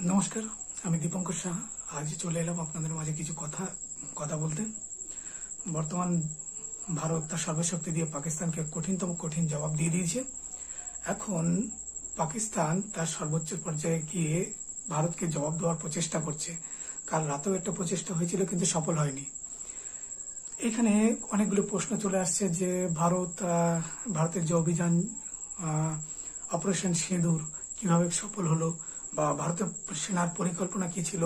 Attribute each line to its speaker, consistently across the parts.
Speaker 1: নমস্কার, আমি দীপঙ্কর সাহা। আজ চলে এলাম আপনাদের মাঝে কিছু কথা বলতে। বর্তমান ভারত তার সর্বশক্তি দিয়ে পাকিস্তানকে কঠিনতম কঠিন জবাব দিয়ে দিয়েছে। এখন পাকিস্তান তার সর্বোচ্চ পর্যায়ে গিয়ে ভারতকে জবাব দেওয়ার প্রচেষ্টা করছে। কাল রাতেও একটা প্রচেষ্টা হয়েছিল, কিন্তু সফল হয়নি। এখানে অনেকগুলো প্রশ্ন চলে আসছে যে ভারতের যে অভিযান অপারেশন সিঁদুর কিভাবে সফল হলো, বা ভারতের সেনার পরিকল্পনা কি ছিল,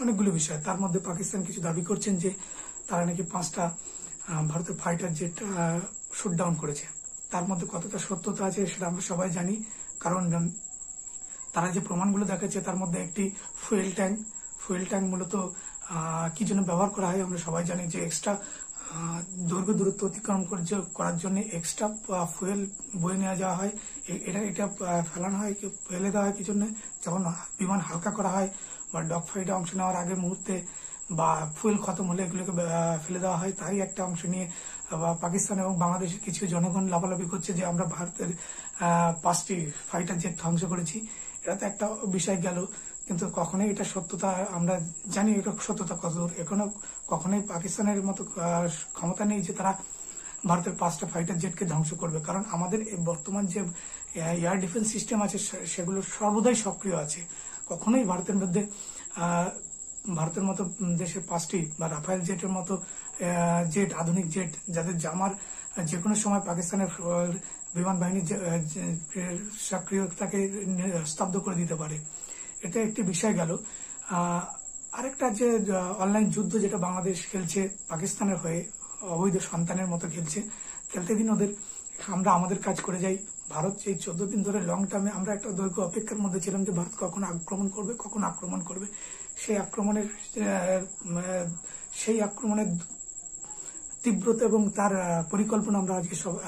Speaker 1: অনেকগুলো বিষয়। তার মধ্যে পাকিস্তান কিছু দাবি করছেন যে তারা নাকি 5টা ভারতের ফাইটার জেট শুট ডাউন করেছে। তার মধ্যে কতটা সত্যতা আছে সেটা আমরা সবাই জানি, কারণ তারা যে প্রমাণগুলো দেখাচ্ছে তার মধ্যে একটি ফুয়েল ট্যাঙ্ক মূলত কি জন্য ব্যবহার করা হয় আমরা সবাই জানি, যে এক্সট্রা দৈর্ঘ্য দূরত্ব অতিক্রম করার জন্য এক্সট্রা ফুয়েল বয়ে নেওয়া যাওয়া হয়। এটা ফেলানো হয়, ফেলে দেওয়া হয় কি জন্য, যখন বিমান হালকা করা হয় বা ডগ ফাইটে অংশ নেওয়ার আগের মুহূর্তে বা ফুয়েল খতম হলে এগুলোকে ফেলে দেওয়া হয়। তারই একটা অংশ নিয়ে পাকিস্তান এবং বাংলাদেশের কিছু জনগণ লাফালাফি করছে যে আমরা ভারতের 5টি ফাইটার জেট ধ্বংস করেছি। এটা তো একটা বিষয় গেল, কিন্তু কখনোই এটা সত্যতা, আমরা জানি এটা সত্যতা কতদূর। এখনো কখনোই পাকিস্তানের মতো ক্ষমতা নেই যে তারা ভারতের 5টা ফাইটার জেটকে ধ্বংস করবে, কারণ আমাদের বর্তমান যে এয়ার ডিফেন্স সিস্টেম আছে সেগুলো সর্বদাই সক্রিয় আছে। কখনোই ভারতের মতো দেশের 5টি বা রাফায়েল জেটের মতো জেট, আধুনিক জেট, যাদের জামার যে কোনো সময় পাকিস্তানের বিমান বাহিনীর সক্রিয়তাকে স্তব্ধ করে দিতে পারে। এটা একটি বিষয় গেল। আরেকটা যে অনলাইন যুদ্ধ যেটা বাংলাদেশ খেলছে পাকিস্তানের হয়ে, অবৈধ সন্তানের মতো খেলতে দিন ওদের, আমরা আমাদের কাজ করে যাই। ভারত এই 14 দিন ধরে লং টার্মে আমরা একটা দৈর্ঘ্য অপেক্ষার মধ্যে ছিলাম যে ভারত কখন আক্রমণ করবে। সেই আক্রমণের তীব্রতা এবং তার পরিকল্পনা আমরা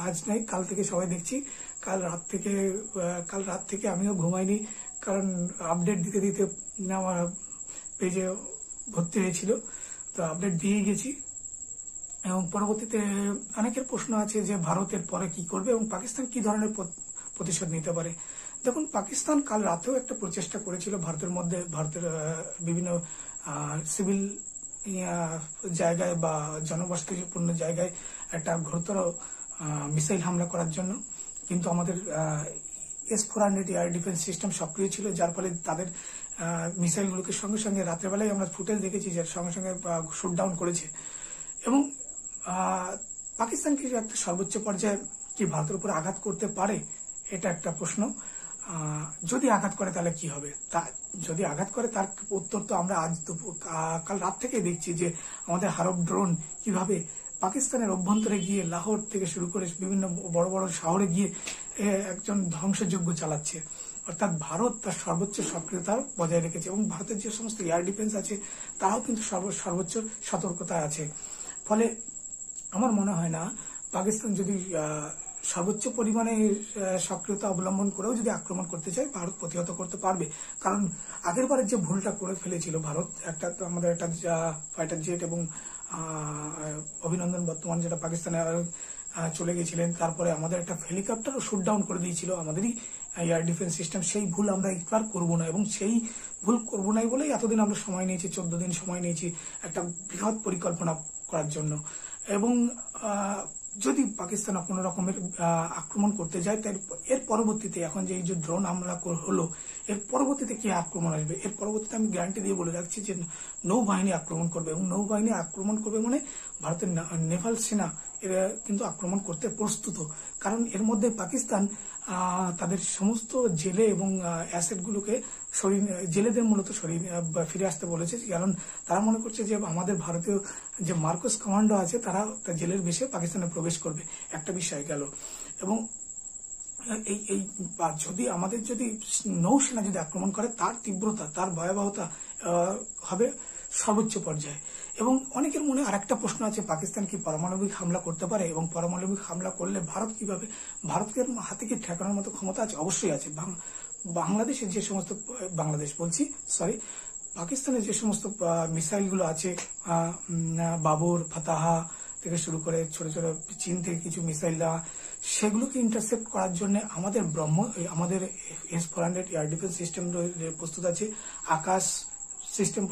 Speaker 1: আজ নাই, কাল থেকে সবাই দেখছি। কাল রাত থেকে আমিও ঘুমাইনি, কারণ আপডেট দিতে আমার পেজে ভর্তি হয়েছিল, তো আপডেট দিয়ে গেছি। এবং পরবর্তীতে অনেকের প্রশ্ন আছে যে ভারতের পরে কি করবে এবং পাকিস্তান কি ধরনের প্রতিশোধ নিতে পারে। দেখুন, পাকিস্তান কাল রাতেও একটা প্রচেষ্টা করেছিল ভারতের বিভিন্ন সিভিল জায়গায় বা জনবসতিপূর্ণ জায়গায় একটা ঘোরতর মিসাইল হামলা করার জন্য, কিন্তু আমাদের S-400 এয়ার ডিফেন্স সিস্টেম সক্রিয় ছিল, যার ফলে তাদের মিসাইলগুলোকে সঙ্গে সঙ্গে রাতের বেলায় আমরা ফুটেজ দেখেছি যে সঙ্গে সঙ্গে শুট ডাউন করেছে। এবং পাকিস্তান কি একটা সর্বোচ্চ পর্যায়ে কি ভারতের উপর আঘাত করতে পারে, এটা একটা প্রশ্ন। যদি আঘাত করে তাহলে কি হবে, যদি আঘাত করে তার উত্তর তো আমরা কাল রাত থেকে দেখছি যে আমাদের হারব ড্রোন কিভাবে পাকিস্তানের অভ্যন্তরে গিয়ে লাহোর থেকে শুরু করে বিভিন্ন বড় বড় শহরে গিয়ে একজন ধ্বংসযজ্ঞ চালাচ্ছে। অর্থাৎ ভারত তার সর্বোচ্চ সক্রিয়তা বজায় রেখেছে এবং ভারতের যে সমস্ত এয়ার ডিফেন্স আছে তারাও কিন্তু সর্বোচ্চ সতর্কতা আছে। ফলে আমার মনে হয় না পাকিস্তান যদি সর্বোচ্চ পরিমাণে সক্রিয়তা অবলম্বন করেও যদি আক্রমণ করতে চায়, ভারত প্রতিহত করতে পারবে। কারণ আগের বারের যে ভুলটা করে ফেলেছিল ভারত, আমাদের একটা ফাইটার জেট এবং অভিনন্দন বর্তমান যেটা পাকিস্তানে চলে গেছিলেন, তারপরে আমাদের একটা হেলিকপ্টারও শুট ডাউন করে দিয়েছিল আমাদেরই এয়ার ডিফেন্স সিস্টেম। সেই ভুল আমরা একবার করবো না, এবং সেই ভুল করবো নাই বলেই এতদিন আমরা সময় নিয়েছি, 14 দিন সময় নিয়েছি একটা বৃহৎ পরিকল্পনা করার জন্য। এবং যদি পাকিস্তান কোনো রকমের আক্রমণ করতে যায়, তাই এর পরবর্তীতে এখন যে এই যে ড্রোন হামলা হলো, এর পরবর্তীতে কি আক্রমণ আসবে, এর পরবর্তীতে আমি গ্যারান্টি দিয়ে বলে রাখছি যে নৌবাহিনী আক্রমণ করবে। এবং নৌবাহিনী আক্রমণ করবে মানে ভারতের নেভাল সেনা এরা কিন্তু আক্রমণ করতে প্রস্তুত। কারণ এর মধ্যে পাকিস্তান তাদের সমস্ত জেলে এবং অ্যাসেটগুলোকে জেলেদের মূলত ফিরে আসতে বলেছে, কারণ তারা মনে করছে যে আমাদের ভারতীয় যে মার্কোস কমান্ডো আছে তারা জেলের বেশে পাকিস্তানে প্রবেশ করবে। একটা বিষয় গেল। এবং যদি আমাদের নৌসেনা যদি আক্রমণ করে, তার তীব্রতা, তার ভয়াবহতা হবে সর্বোচ্চ পর্যায়ে। এবং অনেকের মনে আরেকটা প্রশ্ন আছে, পাকিস্তান কি পারমাণবিক হামলা করতে পারে, এবং পারমাণবিক হামলা করলে ভারত কিভাবে, ভারতকে হাতে কি ঠেকানোর মতো ক্ষমতা আছে? অবশ্যই আছে। বাংলাদেশের যে সমস্ত পাকিস্তানের যে সমস্ত মিসাইলগুলো আছে, বাবর, ফাতাহা থেকে শুরু করে ছোট ছোট চীন থেকে কিছু মিসাইল দেওয়া, সেগুলোকে ইন্টারসেপ্ট করার জন্য আমাদের আমাদের S-400 এয়ার ডিফেন্স সিস্টেম প্রস্তুত আছে। আকাশ সিস্টেম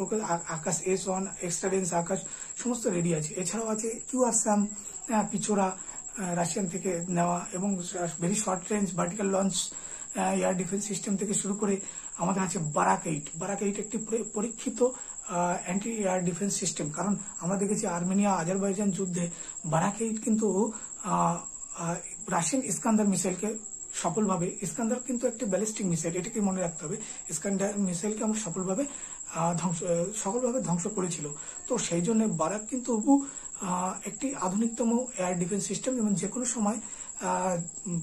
Speaker 1: আকাশ S-1 এক্সট্রা রেঞ্জ আকাশ সমস্ত রেডি আছে। এছাড়াও আছে QRSAM পিচোরা রাশিয়ান থেকে নেওয়া, এবং very short range vertical launch air defence system থেকে শুরু করে আমাদের আছে বারাক-8 একটি পরীক্ষিত অ্যান্টি এয়ার ডিফেন্স সিস্টেম। কারণ আমরা দেখেছি আর্মেনিয়া আজারবাইজান যুদ্ধে বারাক-8 কিন্তু রাশিয়ান ইস্কান্দার মিসাইলকে সফলভাবে, ইস্কান্দার কিন্তু একটি ব্যালিস্টিক মিসাইল, এটাকে মনে রাখতে হবে, ইস্কান্দার মিসাইলকে আমরা সফলভাবে ধ্বংস করেছিল। তো সেই জন্য বারাক কিন্তু একটি আধুনিকতম এয়ার ডিফেন্স সিস্টেম, এবং যে কোনো সময়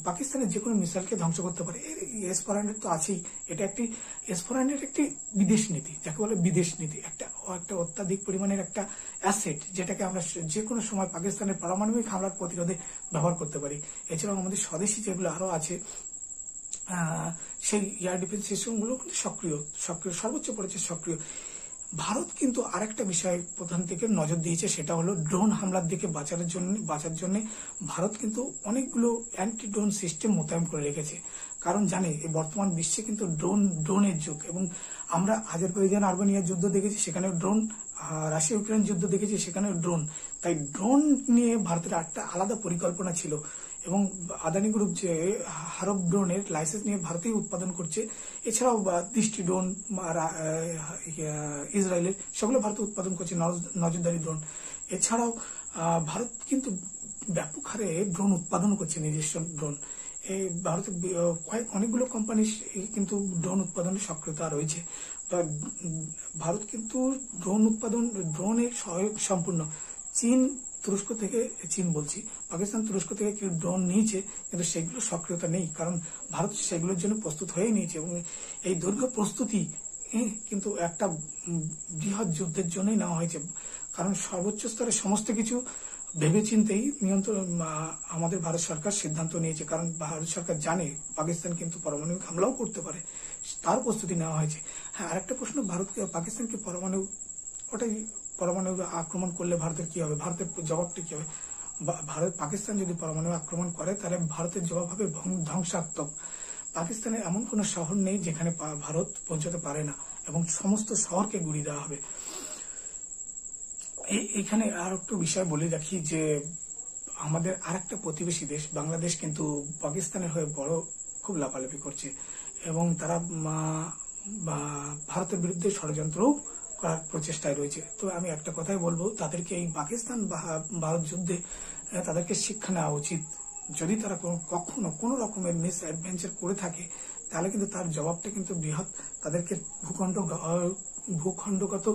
Speaker 1: পাকিস্তানের যে কোনো মিসাইলকে ধ্বংস করতে পারে। S-400 তো আছেই। এটা একটি S-400 একটি বিদেশ নীতি, যাকে বলে বিদেশ নীতি, একটা অত্যাধিক পরিমাণের একটা অ্যাসেট, যেটাকে আমরা যে কোনো সময় পাকিস্তানের পারমাণবিক হামলার প্রতিরোধে ব্যবহার করতে পারি। এছাড়াও আমাদের স্বদেশী যেগুলো আরো আছে, সেই এয়ার ডিফেন্স সিস্টেমগুলো কিন্তু সক্রিয় সর্বোচ্চ পর্যায়ে সক্রিয়। ভারত কিন্তু আরেকটা বিষয় প্রধান থেকে নজর দিয়েছে, সেটা হলো ড্রোন হামলার দিকে বাঁচার জন্য ভারত কিন্তু অনেকগুলো অ্যান্টি ড্রোন সিস্টেম মোতায়েন করে রেখেছে। কারণ জানে এই বর্তমান বিশ্বে কিন্তু ড্রোনের যুগ, এবং আমরা আজারবাইজান আর্মেনিয়ার যুদ্ধ দেখেছি, সেখানেও ড্রোন, রাশিয়া ইউক্রেন যুদ্ধ দেখেছি, সেখানেও ড্রোন। তাই ড্রোন নিয়ে ভারতের একটা আলাদা পরিকল্পনা ছিল, এবং আদানি গ্রুপ যে হারব ড্রোনের লাইসেন্স নিয়ে ভারতেই উৎপাদন করছে। এছাড়াও দৃষ্টি ড্রোন ইসরায়েলের, সেগুলো ভারতে উৎপাদন করছে, নজরদারি ড্রোন। এছাড়াও ভারত কিন্তু ব্যাপক হারে ড্রোন উৎপাদন করছে, নিজস্ব ড্রোন। এই ভারতের অনেকগুলো কোম্পানি কিন্তু ড্রোন উৎপাদনে সক্রিয়তা রয়েছে। ভারত কিন্তু ড্রোনের সহায়ক সম্পূর্ণ। পাকিস্তান তুরস্ক থেকে কি ড্রোন নিয়েছে, কিন্তু সেগুলো সক্রিয়তা নেই, কারণ ভারত সেগুলোর জন্য প্রস্তুত হয়ে নিয়েছে। এবং এই দীর্ঘ প্রস্তুতি কিন্তু একটা বৃহৎ যুদ্ধের জন্যই নেওয়া হয়েছে, কারণ সর্বোচ্চ স্তরে সমস্ত কিছু ভেবেচিন্তেই আমাদের ভারত সরকার সিদ্ধান্ত নিয়েছে। কারণ ভারত সরকার জানে পাকিস্তান কিন্তু পারমাণবিক হামলাও করতে পারে, তার প্রস্তুতি নেওয়া হয়েছে। হ্যাঁ, আরেকটা প্রশ্ন, পাকিস্তানকে পারমাণবিক আক্রমণ করলে ভারতের কি হবে, ভারতের জবাবটা কি হবে? পাকিস্তান যদি পারমাণবিক আক্রমণ করে, তাহলে ভারতের জবাব হবে ধ্বংসাত্মক। পাকিস্তানের এমন কোন শহর নেই যেখানে ভারত পৌঁছাতে পারে না, এবং সমস্ত শহরকে গুড়িয়ে দেওয়া হবে। এখানে আর একটু বিষয় বলে রাখি যে আমাদের আরেকটা প্রতিবেশী দেশ বাংলাদেশ কিন্তু পাকিস্তানের হয়ে খুব লাফালাফি করছে, এবং তারা ভারতের বিরুদ্ধে ষড়যন্ত্রও করার প্রচেষ্টায় রয়েছে। তো আমি একটা কথাই বলবো, তাদেরকে এই পাকিস্তান ভারত যুদ্ধে তাদেরকে শিক্ষা নেওয়া উচিত। যদি তারা কখনো কোনো রকমের মিস অ্যাডভেঞ্চার করে থাকে, তাহলে কিন্তু তার জবাবটা কিন্তু বৃহৎ, তাদেরকে ভূখণ্ডগত